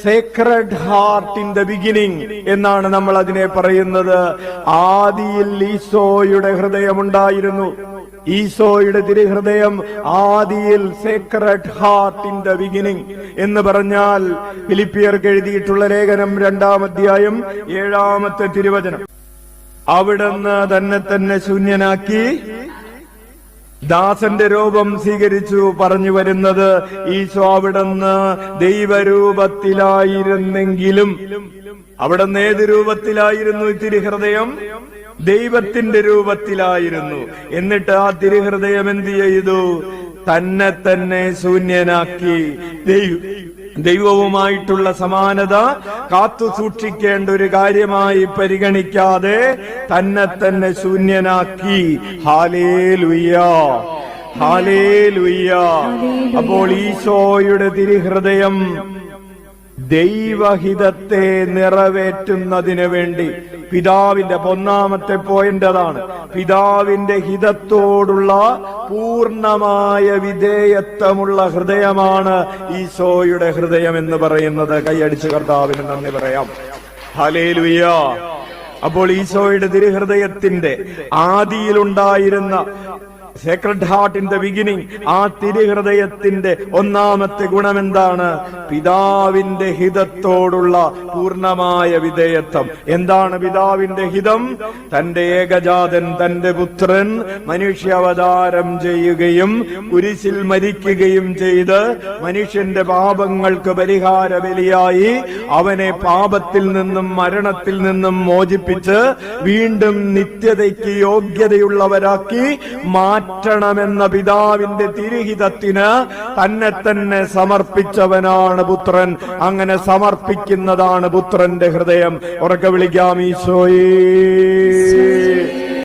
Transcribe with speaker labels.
Speaker 1: Sacred heart in the beginning എന്നാണ് നമ്മൾ അതിനെ പറയുന്നത്. ആദിയിൽ ഈശോയുടെ ഹൃദയമുണ്ടായിരുന്നു. ഈശോയുടെ തിരുഹൃദയം ആദിയിൽ Sacred heart in the beginning എന്ന് പറഞ്ഞാൽ ഫിലിപ്പിയർക്ക് എഴുതിയിട്ടുള്ള ലേഖനം 2-ാം അധ്യായം 7-ാമത്തെ തിരുവചനം. അവിടുന്ന് തന്നെ ശൂന്യനാക്കി ദാസന്റെ രൂപം സ്വീകരിച്ചു. പറഞ്ഞു വരുന്നത് ഈശോ അവിടുന്ന് ദൈവരൂപത്തിലായിരുന്നെങ്കിലും അവിടുന്ന് ഏത് രൂപത്തിലായിരുന്നു? തിരുഹൃദയം ദൈവത്തിന്റെ രൂപത്തിലായിരുന്നു. എന്നിട്ട് ആ തിരുഹൃദയം എന്ത് ചെയ്തു? തന്നെ ശൂന്യനാക്കി. ദൈവവുമായിട്ടുള്ള സമാനത കാത്തു സൂക്ഷിക്കേണ്ട ഒരു കാര്യമായി പരിഗണിക്കാതെ തന്നെ ശൂന്യനാക്കി. Hallelujah, hallelujah. അപ്പോൾ ഈശോയുടെ തിരുഹൃദയം ദൈവഹിതത്തെ നിറവേറ്റുന്നതിന് വേണ്ടി പിതാവിന്റെ ഒന്നാമത്തെ പോയിന്റ് അതാണ്. പിതാവിന്റെ ഹിതത്തോടുള്ള പൂർണ്ണമായ വിധേയത്വമുള്ള ഹൃദയമാണ് ഈശോയുടെ ഹൃദയം എന്ന് പറയുന്നത്. കൈയടിച്ച് കർത്താവിന് നന്ദി പറയാം. ഹല്ലേലൂയ. അപ്പോൾ ഈശോയുടെ തിരുഹൃദയത്തിന്റെ ആദിയിലുണ്ടായിരുന്ന sacred heart in the beginning, ആ തിരുഹൃദയത്തിന്റെ ഒന്നാമത്തെ ഗുണം എന്താണ്? പിതാവിന്റെ ഹിതത്തോടുള്ള പൂർണ്ണമായ വിധേയത്വം. എന്താണ് പിതാവിന്റെ ഹിതം? തന്റെ ഏകജാതൻ, തന്റെ പുത്രൻ മനുഷ്യാവതാരം ചെയ്യുകയും കുരിശിൽ മരിക്കുകയും ചെയ്ത് മനുഷ്യന്റെ പാപങ്ങൾക്ക് പരിഹാര ബലിയായി അവനെ പാപത്തിൽ നിന്നും മരണത്തിൽ നിന്നും മോചിപ്പിച്ച് വീണ്ടും നിത്യതയ്ക്ക് യോഗ്യതയുള്ളവരാക്കി മാറ്റണമെന്ന പിതാവിന്റെ തിരുഹിതത്തിന് തന്നെ സമർപ്പിച്ചവനാണ് പുത്രൻ. അങ്ങനെ സമർപ്പിക്കുന്നതാണ് പുത്രന്റെ ഹൃദയം. ഉറക്കെ വിളിക്കാം, ഈശോയേ.